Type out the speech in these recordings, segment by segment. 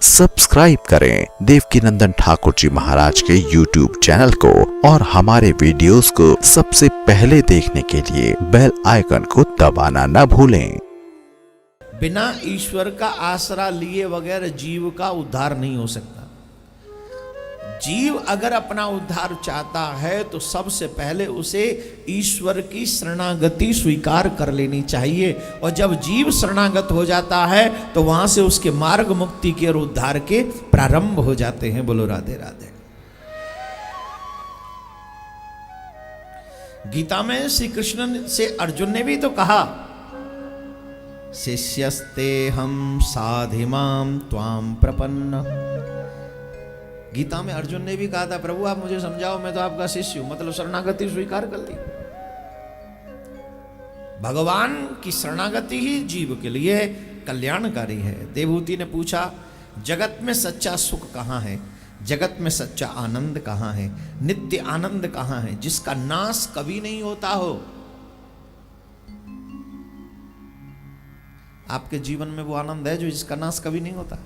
Subscribe करें देवकीनंदन ठाकुर जी महाराज के YouTube channel को और हमारे वीडियोस को सबसे पहले देखने के लिए बेल आइकन को दबाना न भूलें। बिना ईश्वर का आसरा लिए बगैर जीव का उद्धार नहीं हो सकता। जीव अगर अपना उद्धार चाहता है तो सबसे पहले उसे ईश्वर की शरणागति स्वीकार कर लेनी चाहिए, और जब जीव शरणागत हो जाता है तो वहां से उसके मार्ग मुक्ति के और उद्धार के प्रारंभ हो जाते हैं। बोलो राधे राधे। गीता में श्री कृष्ण से अर्जुन ने भी तो कहा, शिष्यस्ते हम साधिमाम त्वाम प्रपन्न। गीता में अर्जुन ने भी कहा था, प्रभु आप मुझे समझाओ, मैं तो आपका शिष्य हूं, मतलब शरणागति स्वीकार कर ली। भगवान की शरणागति ही जीव के लिए कल्याणकारी है। देवहूति ने पूछा, जगत में सच्चा सुख कहां है, जगत में सच्चा आनंद कहां है, नित्य आनंद कहां है जिसका नाश कभी नहीं होता हो। आपके जीवन में वो आनंद है जो जिसका नाश कभी नहीं होता।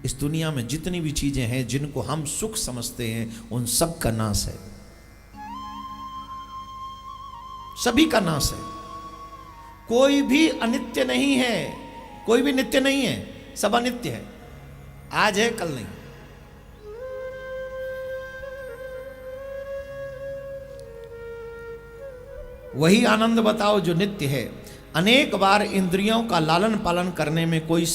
इस दुनिया में जितनी भी चीजें हैं जिनको हम सुख समझते हैं उन सब का नाश है, सभी का नाश है। कोई भी अनित्य नहीं है, कोई भी नित्य नहीं है, सब अनित्य है। आज है कल नहीं। वही आनंद बताओ जो नित्य है। अनेक बार इंद्रियों का लालन पालन करने में कोई,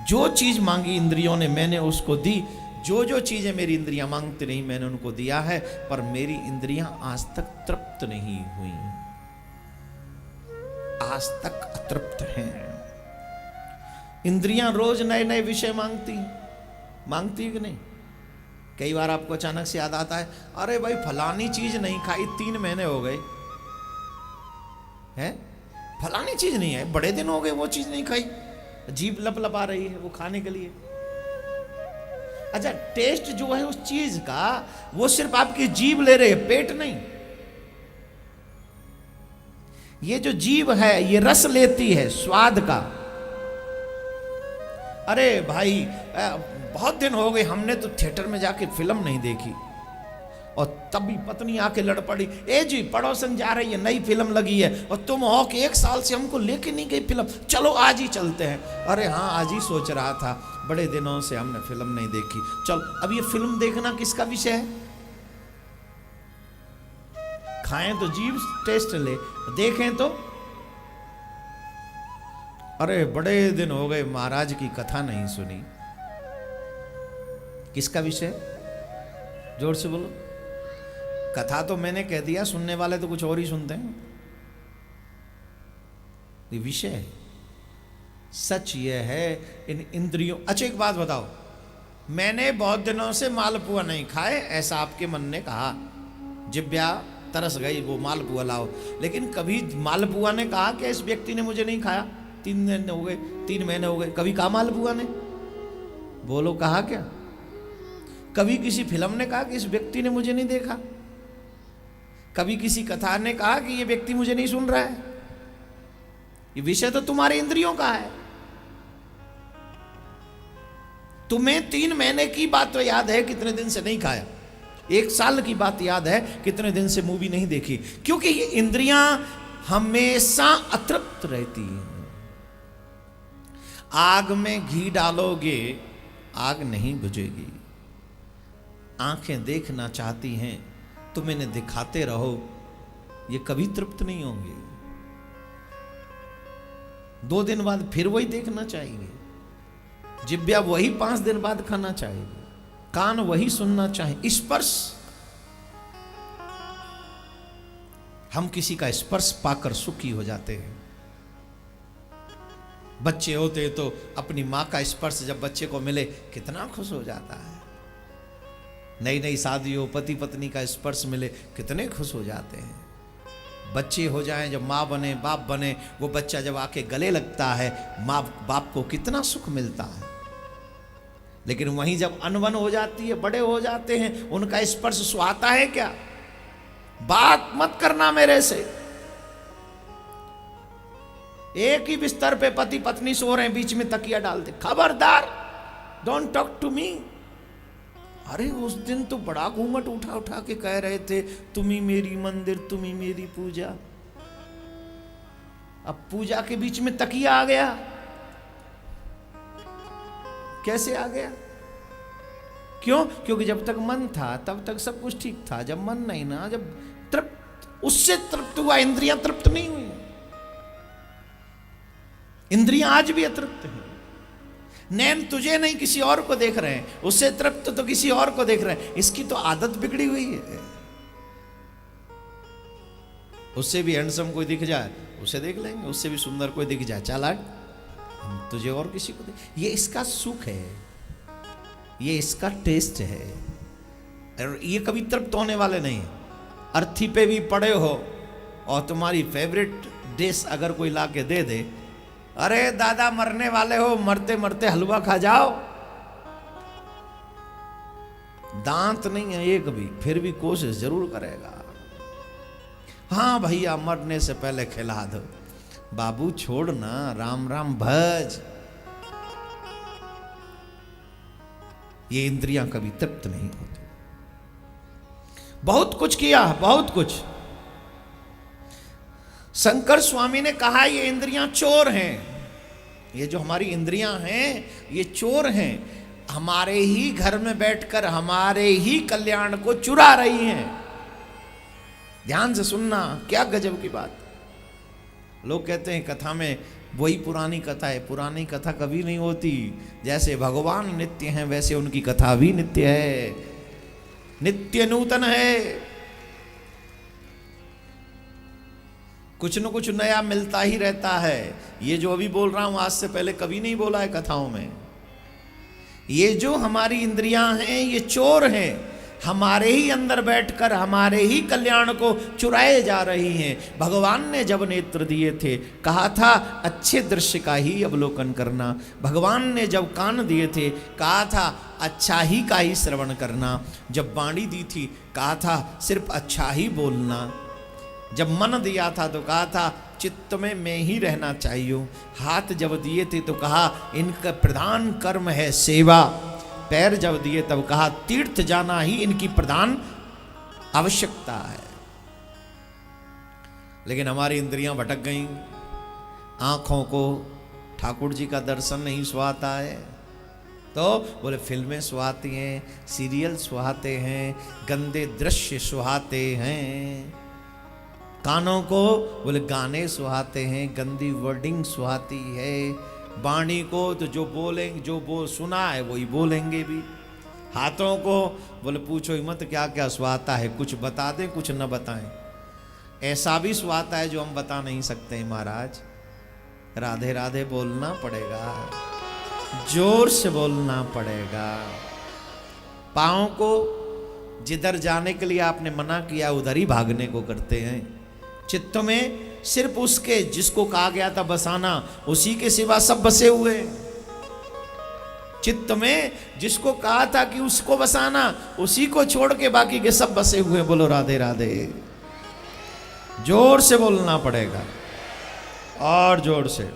जो चीज मांगी इंद्रियों ने मैंने उसको दी। जो जो चीजें मेरी इंद्रियां मांगती नहीं मैंने उनको दिया है, पर मेरी इंद्रियां आज तक तृप्त नहीं हुई, आज तक अतृप्त हैं। इंद्रियां रोज नए नए विषय मांगती कि नहीं। कई बार आपको अचानक से याद आता है, अरे भाई फलानी चीज नहीं खाई, 3 महीने हो गए हैं, फलानी चीज नहीं है, बड़े दिन हो गए वो चीज नहीं खाई, जीभ लपलपा रही है वो खाने के लिए। अच्छा, टेस्ट जो है उस चीज का वो सिर्फ आपकी जीभ ले रही है, पेट नहीं। ये जो जीभ है ये रस लेती है स्वाद का। अरे भाई बहुत दिन हो गए हमने तो थिएटर में जाके फिल्म नहीं देखी, और तभी पत्नी आके लड़ पड़ी, ए जी पड़ोसन जा रही है, नई फिल्म लगी है, और तुम हो कि 1 साल से हमको लेके नहीं गई फिल्म, चलो आज ही चलते हैं। अरे हाँ आज ही सोच रहा था, बड़े दिनों से हमने फिल्म नहीं देखी, चल। अब ये फिल्म देखना किसका विषय है? खाएं तो जीभ टेस्ट ले, देखें तो अरे बड़े दिन हो गए महाराज की कथा नहीं सुनी। किसका विषय? जोर से बोलो। कथा तो मैंने कह दिया, सुनने वाले तो कुछ और ही सुनते हैं। ये विषय है, सच ये है इन इंद्रियों। अच्छा एक बात बताओ, मैंने बहुत दिनों से मालपुआ नहीं खाए ऐसा आपके मन ने कहा, जिब्या तरस गई वो मालपुआ लाओ, लेकिन कभी मालपुआ ने कहा कि इस व्यक्ति ने मुझे नहीं खाया, 3 दिन हो गए, 3 महीने हो गए, कभी कहा मालपुआ ने? बोलो कहा क्या? कभी किसी फिल्म ने कहा कि इस व्यक्ति ने मुझे नहीं देखा? कभी किसी कथा ने कहा कि ये व्यक्ति मुझे नहीं सुन रहा है? ये विषय तो तुम्हारे इंद्रियों का है। तुम्हें 3 महीने की बात तो याद है कितने दिन से नहीं खाया, 1 साल की बात याद है कितने दिन से मूवी नहीं देखी, क्योंकि ये इंद्रियां हमेशा अतृप्त रहती हैं। आग में घी डालोगे आग नहीं बुझेगी। आंखें देखना चाहती हैं, तुम इन्हें दिखाते रहो, ये कभी तृप्त नहीं होंगे। 2 दिन बाद फिर वही देखना चाहिए, जिब्या वही 5 दिन बाद खाना चाहिए, कान वही सुनना चाहिए। स्पर्श, हम किसी का स्पर्श पाकर सुखी हो जाते हैं। बच्चे होते तो अपनी मां का स्पर्श जब बच्चे को मिले कितना खुश हो जाता है। नई नई शादी हो, पति पत्नी का स्पर्श मिले कितने खुश हो जाते हैं। बच्चे हो जाएं, जब माँ बने बाप बने, वो बच्चा जब आके गले लगता है माँ बाप को कितना सुख मिलता है। लेकिन वहीं जब अनबन हो जाती है, बड़े हो जाते हैं, उनका स्पर्श सुहाता है क्या? बात मत करना मेरे से। एक ही बिस्तर पे पति पत्नी सो रहे हैं, बीच में तकिया डालते, खबरदार, डोंट टॉक टू मी। अरे उस दिन तो बड़ा घूंघट उठा उठा के कह रहे थे, तुम्ही मेरी मंदिर, तुम्ही मेरी पूजा। अब पूजा के बीच में तकिया आ गया, कैसे आ गया? क्यों? क्योंकि जब तक मन था तब तक सब कुछ ठीक था, जब मन नहीं ना, जब तृप्त, उससे तृप्त हुआ, इंद्रियां तृप्त नहीं हुई। इंद्रियां आज भी अतृप्त हैं। नैन तुझे नहीं किसी और को देख रहे हैं, उससे तृप्त तो किसी और को देख रहे हैं। इसकी तो आदत बिगड़ी हुई है। उससे भी हैंडसम कोई दिख जाए उसे देख लेंगे, उससे भी सुंदर कोई दिख जाए चल हट, हम तुझे और किसी को देख। ये इसका सुख है, ये इसका टेस्ट है, और ये कभी तृप्त होने वाले नहीं। अर्थी पे भी पड़े हो और तुम्हारी फेवरेट डिश अगर कोई ला के दे दे, अरे दादा मरने वाले हो, मरते मरते हलवा खा जाओ, दांत नहीं है एक भी, फिर भी कोशिश जरूर करेगा। हाँ भैया मरने से पहले खिला दो, बाबू छोड़ ना, राम राम भज। ये इंद्रियां कभी तृप्त नहीं होती। बहुत कुछ किया, बहुत कुछ। शंकर स्वामी ने कहा ये इंद्रियां चोर हैं, ये जो हमारी इंद्रियां हैं ये चोर हैं, हमारे ही घर में बैठकर हमारे ही कल्याण को चुरा रही हैं। ध्यान से सुनना, क्या गजब की बात। लोग कहते हैं कथा में वही पुरानी कथा है, पुरानी कथा कभी नहीं होती। जैसे भगवान नित्य हैं वैसे उनकी कथा भी नित्य है, नित्य नूतन है। कुछ न कुछ नया मिलता ही रहता है। ये जो अभी बोल रहा हूं आज से पहले कभी नहीं बोला है कथाओं में। ये जो हमारी इंद्रियां हैं ये चोर हैं, हमारे ही अंदर बैठकर हमारे ही कल्याण को चुराए जा रही हैं। भगवान ने जब नेत्र दिए थे कहा था अच्छे दृश्य का ही अवलोकन करना। भगवान ने जब कान दिए थे कहा था अच्छा ही का ही श्रवण करना। जब वाणी दी थी कहा था सिर्फ अच्छा ही बोलना। जब मन दिया था तो कहा था चित्त में मैं ही रहना चाहिए। हाथ जब दिए थे तो कहा इनका प्रधान कर्म है सेवा। पैर जब दिए तब कहा तीर्थ जाना ही इनकी प्रधान आवश्यकता है। लेकिन हमारी इंद्रियां भटक गईं। आंखों को ठाकुर जी का दर्शन नहीं सुहाता है तो बोले फिल्में सुहाती हैं, सीरियल सुहाते हैं, गंदे दृश्य सुहाते हैं। कानों को बोले गाने सुहाते हैं, गंदी वर्डिंग सुहाती है। वाणी को तो जो बोलेंगे, जो सुना है वही बोलेंगे भी। हाथों को बोले पूछो ही मत क्या क्या सुहाता है, कुछ बता दें कुछ न बताएं। ऐसा भी सुहाता है जो हम बता नहीं सकते महाराज। राधे राधे बोलना पड़ेगा, जोर से बोलना पड़ेगा। पाँव को जिधर जाने के लिए आपने मना किया उधर ही भागने को करते हैं। चित्त में सिर्फ उसके जिसको कहा गया था बसाना, उसी के सिवा सब बसे हुए। चित्त में जिसको कहा था कि उसको बसाना, उसी को छोड़ के बाकी के सब बसे हुए। बोलो राधे राधे। जोर से बोलना पड़ेगा और जोर से।